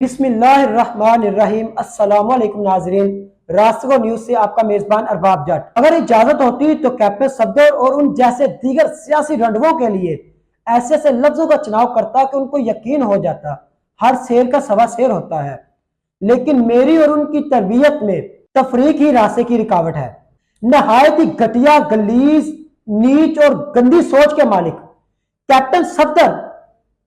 بسم اللہ الرحمن الرحیم۔ السلام علیکم ناظرین، راستگو نیوز سے آپ کا میزبان ارباب جٹ۔ اگر اجازت ہوتی تو کیپٹن صفدر اور ان جیسے دیگر سیاسی رنڈووں کے لیے ایسے ایسے لفظوں کا چناؤ کرتا کہ ان کو یقین ہو جاتا ہر شیر کا سوا شیر ہوتا ہے، لیکن میری اور ان کی تربیت میں تفریق ہی راستے کی رکاوٹ ہے۔ نہایت ہی گھٹیا، غلیظ، نیچ اور گندی سوچ کے مالک کیپٹن صفدر،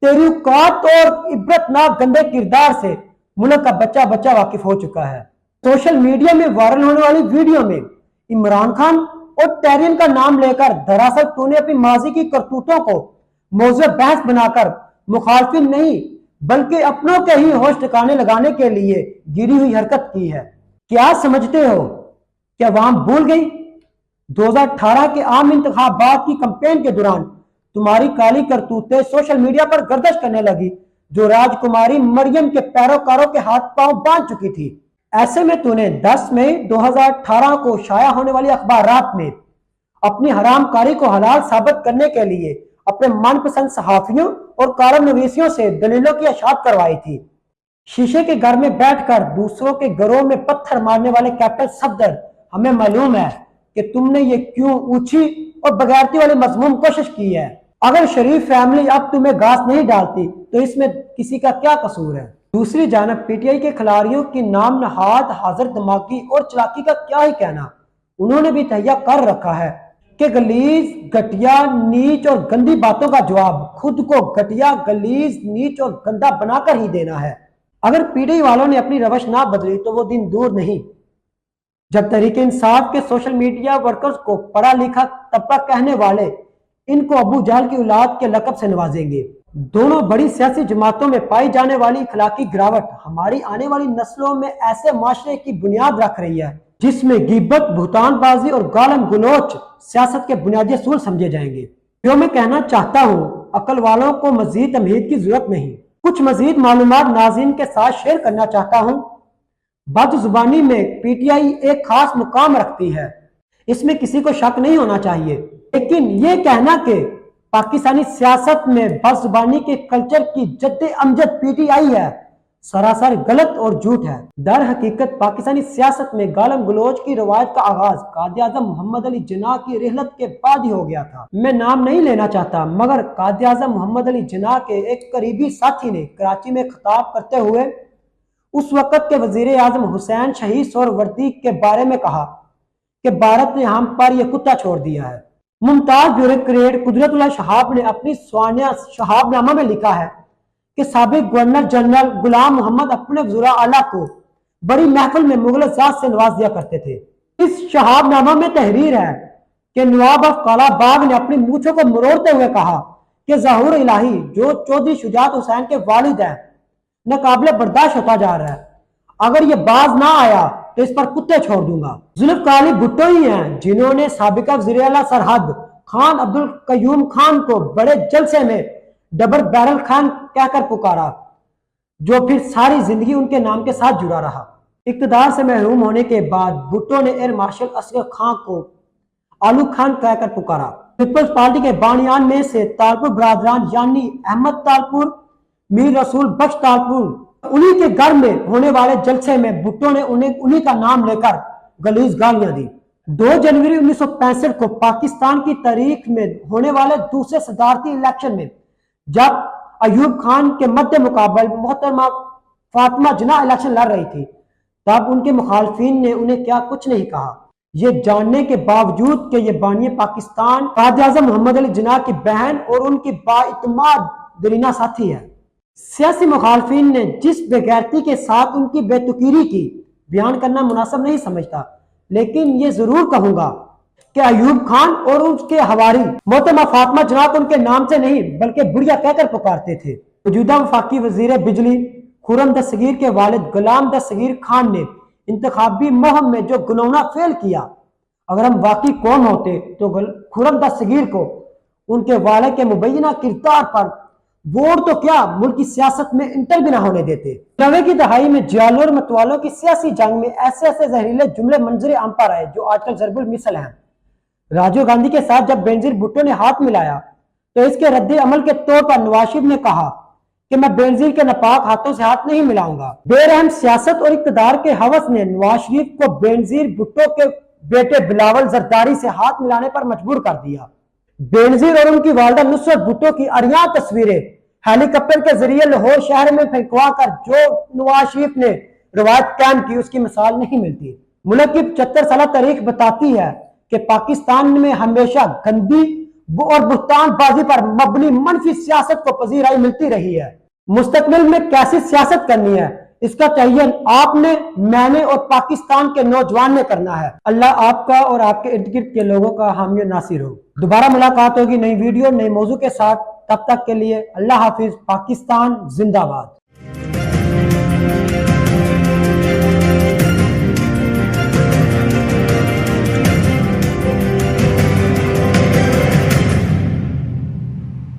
تیری اوقات اور عبرتناک گندے کردار سے ملک کا بچہ بچہ واقف ہو چکا ہے۔ سوشل میڈیا میں وائرل ہونے والی ویڈیو میں عمران خان اور ٹیرین کا نام لے کر دراصل تو نے اپنی ماضی کی کرتوتوں کو موضوع بحث بنا کر مخالفین نہیں بلکہ اپنوں کے ہی ہوش ٹھکانے لگانے کے لیے گری ہوئی حرکت کی ہے۔ کیا سمجھتے ہو کہ عوام بھول گئی؟ 2018 کے عام انتخابات کی کمپین کے دوران تمہاری کالی کرتوتیں سوشل میڈیا پر گردش کرنے لگی، جو راجکماری مریم کے پیروکاروں کے ہاتھ پاؤں باندھ چکی تھی۔ ایسے میں تو نے 10 مئی 2018 کو شائع ہونے والی اخبارات میں اپنی حرام کاری کو حلال ثابت کرنے کے لیے اپنے من پسند صحافیوں اور کالم نویسیوں سے دلیلوں کی اشاعت کروائی تھی۔ شیشے کے گھر میں بیٹھ کر دوسروں کے گھروں میں پتھر مارنے والے کیپٹن صفدر، ہمیں معلوم ہے کہ تم نے یہ کیوں اونچی اور بغیرتی والی مذموم کوشش کی ہے۔ اگر شریف فیملی اب تمہیں گھاس نہیں ڈالتی تو اس میں کسی کا کیا قصور ہے؟ دوسری جانب پی ٹی آئی کے کھلاڑیوں کی نام نہاد حاضر دماغی اور چلاکی کا کیا ہی کہنا، انہوں نے بھی تہیا کر رکھا ہے کہ غلیظ، گھٹیا، نیچ اور گندی باتوں کا جواب خود کو گھٹیا، غلیظ، نیچ اور گندا بنا کر ہی دینا ہے۔ اگر پی ٹی آئی والوں نے اپنی روش نہ بدلی تو وہ دن دور نہیں جب تحریک انصاف کے سوشل میڈیا ورکرز کو پڑھا لکھا طبقہ کہنے والے ان کو ابو جہل کی اولاد کے لقب سے نوازیں گے۔ دونوں بڑی سیاسی جماعتوں میں پائی جانے والی اخلاقی گراوٹ ہماری آنے والی نسلوں میں ایسے معاشرے کی بنیاد رکھ رہی ہے جس میں غیبت، بہتان بازی اور گالم گلوچ سیاست کے بنیادی اصول سمجھے جائیں گے۔ جو میں کہنا چاہتا ہوں، عقل والوں کو مزید تمہید کی ضرورت نہیں۔ کچھ مزید معلومات ناظرین کے ساتھ شیئر کرنا چاہتا ہوں۔ بد زبانی میں پی ٹی آئی ایک خاص مقام رکھتی ہے، اس میں کسی کو شک نہیں ہونا چاہیے، لیکن یہ کہنا کہ پاکستانی سیاست میں بد زبانی کے کلچر کی جد امجد پی ٹی آئی ہے سراسر غلط اور جھوٹ ہے۔ در حقیقت پاکستانی سیاست میں گالم گلوچ کی روایت کا آغاز قائد اعظم محمد علی جناح کی رحلت کے بعد ہی ہو گیا تھا۔ میں نام نہیں لینا چاہتا، مگر قائد اعظم محمد علی جناح کے ایک قریبی ساتھی نے کراچی میں خطاب کرتے ہوئے اس وقت کے وزیر اعظم حسین شہید سہروردی کے بارے میں کہا کہ بھارت نے ہم پر یہ کتا چھوڑ دیا ہے۔ ممتاز بیوروکریٹ قدرت اللہ شہاب نے اپنی سوانح شہاب نامہ میں لکھا ہے کہ سابق گورنر جنرل غلام محمد اپنے وزراء اعلیٰ کو بڑی محفل میں مغل ذات سے نواز دیا کرتے تھے۔ اس شہاب نامہ میں تحریر ہے کہ نواب آف کالا باغ نے اپنی مونچھوں کو مروڑتے ہوئے کہا کہ ظہور الہی جو چودھری شجاعت حسین کے والد ہیں ناقابل برداشت ہوتا جا رہا ہے، اگر یہ باز نہ آیا تو اس پر کتے چھوڑ دوں گا۔ ذوالفقار علی بھٹو ہی ہیں جنہوں نے سابقہ وزیر اعلیٰ سرحد خان عبدالقیوم خان کو بڑے جلسے میں ڈبل بیرل خان کہہ کر پکارا، جو پھر ساری زندگی ان کے نام کے ساتھ جڑا رہا۔ اقتدار سے محروم ہونے کے بعد بھٹو نے ایئر مارشل اصغر خان کو آلو خان کہہ کر پکارا۔ پیپلز پارٹی کے بانیان میں سے تالپور برادران یعنی احمد تالپور، میر رسول بخش تالپور، انہی کے گھر میں ہونے والے جلسے میں بھٹو نے انہی کا نام لے کر غلیظ گالیاں دی۔ 2 جنوری 1965 کو پاکستان کی تاریخ میں ہونے والے دوسرے صدارتی الیکشن میں جب ایوب خان کے مد مقابل محترمہ فاطمہ جناح الیکشن لڑ رہی تھی، تب ان کے مخالفین نے انہیں کیا کچھ نہیں کہا، یہ جاننے کے باوجود کہ یہ بانی پاکستان قائد اعظم محمد علی جناح کی بہن اور ان کی بااعتماد درینہ ساتھی ہے۔ سیاسی مخالفین نے جس بے غیرتی کے ساتھ ان کی بے تقیری کی بیان کرنا مناسب نہیں سمجھتا، لیکن یہ ضرور کہوں گا کہ ایوب خان اور اس کے حواری محترمہ فاطمہ جناح کو ان کے نام سے نہیں بلکہ بڑھیا کہہ کر پکارتے تھے۔ موجودہ وفاقی وزیر بجلی خرم دستگیر کے والد غلام دستگیر خان نے انتخابی مہم میں جو گنونا فعل کیا، اگر ہم واقعی قوم ہوتے تو خرم دستگیر کو ان کے والد کے مبینہ کردار پر ووٹ تو کیا ملکی سیاست میں انٹر بھی نہ ہونے دیتے۔ 90 کی دہائی میں جیالوں اور متوالوں کی سیاسی جنگ میں ایسے ایسے زہریلے جملے منظر عام پر آئے جو آج کل ضرب المثل ہیں۔ راجیو گاندھی کے ساتھ جب بینظیر بھٹو نے ہاتھ ملایا تو اس کے رد عمل کے طور پر نواز شریف نے کہا کہ میں بینظیر کے ناپاک ہاتھوں سے ہاتھ نہیں ملاؤں گا۔ بے رحم سیاست اور اقتدار کے ہوس نے نواز شریف کو بینظیر بھٹو کے بیٹے بلاول زرداری سے ہاتھ ملانے پر مجبور کر دیا۔ بینظیر اور ان کی والدہ نصرت بھٹو کی عریاں تصویریں ہیلی کاپٹر کے ذریعے لاہور شہر میں پھینکوا کر جو نواز شریف نے روایت قائم کی، اس کی مثال نہیں ملتی۔ ملک کی 75 سالہ تاریخ بتاتی ہے کہ پاکستان میں ہمیشہ گندی اور بہتان بازی پر مبنی منفی سیاست کو پذیرائی ملتی رہی ہے۔ مستقبل میں کیسی سیاست کرنی ہے، اس کا تعین آپ نے، میں نے اور پاکستان کے نوجوان نے کرنا ہے۔ اللہ آپ کا اور آپ کے ارد گرد کے لوگوں کا حامی و ناصر ہو۔ دوبارہ ملاقات ہوگی نئی ویڈیو نئے موضوع کے ساتھ، تب تک کے لیے اللہ حافظ۔ پاکستان زندہ باد۔